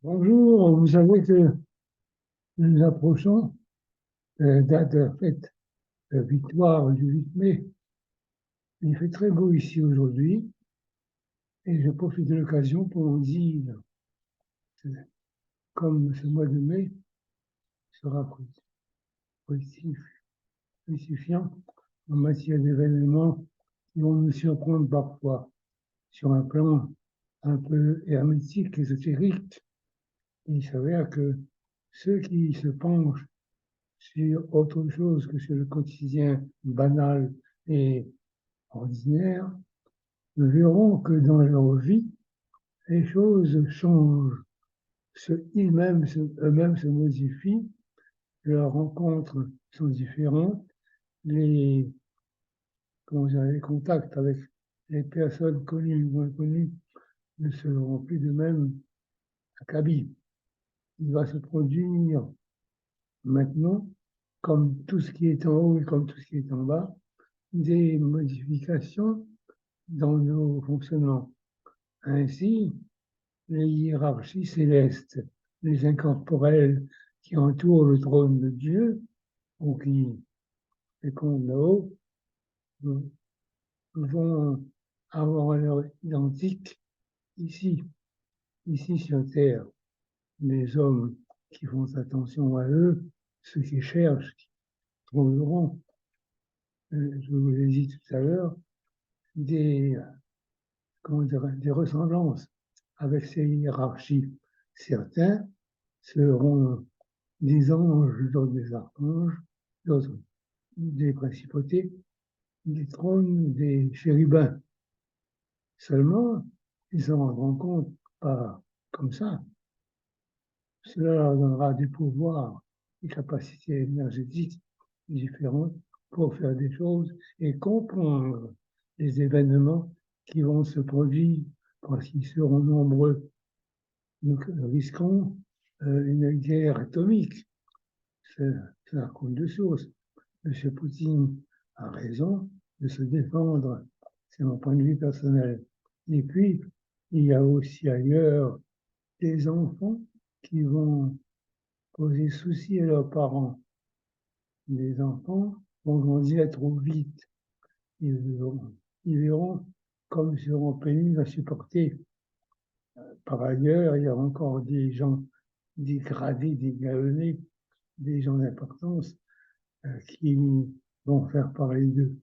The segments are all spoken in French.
Bonjour, vous savez que nous approchons de la date de la fête de victoire du 8 mai. Il fait très beau ici aujourd'hui et je profite de l'occasion pour vous dire que comme ce mois de mai sera positif, spécifiant en matière d'événements qui vont nous surprendre parfois sur un plan un peu hermétique, ésotérique, il s'avère que ceux qui se penchent sur autre chose que sur le quotidien banal et ordinaire, verront que dans leur vie, les choses changent, eux-mêmes se modifient, leurs rencontres sont différentes, les, les contacts avec les personnes connues ou inconnues ne seront plus de même acabit. Il va se produire maintenant, comme tout ce qui est en haut et comme tout ce qui est en bas, des modifications dans nos fonctionnements. Ainsi, les hiérarchies célestes, les incorporels qui entourent le trône de Dieu, ou qui fécondent là-haut, vont avoir leur identique ici, ici sur Terre. Les hommes qui font attention à eux, ceux qui cherchent, qui trouveront, je vous l'ai dit tout à l'heure, des, des ressemblances avec ces hiérarchies. Certains seront des anges, d'autres des archanges, d'autres des principautés, des trônes, des chérubins. Seulement, ils s'en rendront compte pas comme ça. Cela leur donnera des pouvoirs, des capacités énergétiques différentes pour faire des choses et comprendre les événements qui vont se produire parce qu'ils seront nombreux. Nous risquons une guerre atomique. Ça coule de source. M. Poutine a raison de se défendre, c'est mon point de vue personnel. Et puis, il y a aussi ailleurs des enfants qui vont poser souci à leurs parents. Les enfants vont grandir trop vite. Ils verront, ils verront comme ils seront pénibles à supporter. Par ailleurs, il y a encore des gens dégradés, dégalonnés, des gens d'importance qui vont faire pareil d'eux.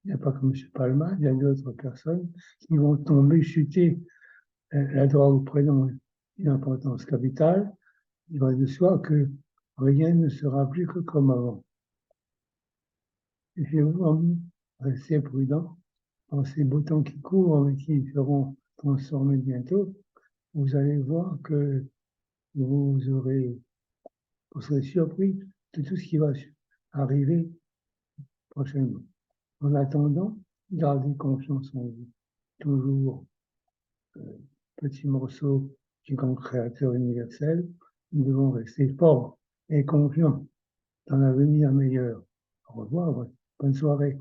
Il n'y a pas que M. Palma, il y a d'autres personnes qui vont tomber, chuter. La drogue prenant une importance capitale, il va de soi que rien ne sera plus que comme avant. Et vous restez prudent en ces beaux temps qui courent et qui seront transformés bientôt. Vous allez voir que vous serez surpris de tout ce qui va arriver prochainement. En attendant, gardez confiance en vous. Toujours petit morceau du grand créateur universel, nous devons rester forts et confiants dans l'avenir meilleur. Au revoir, bonne soirée.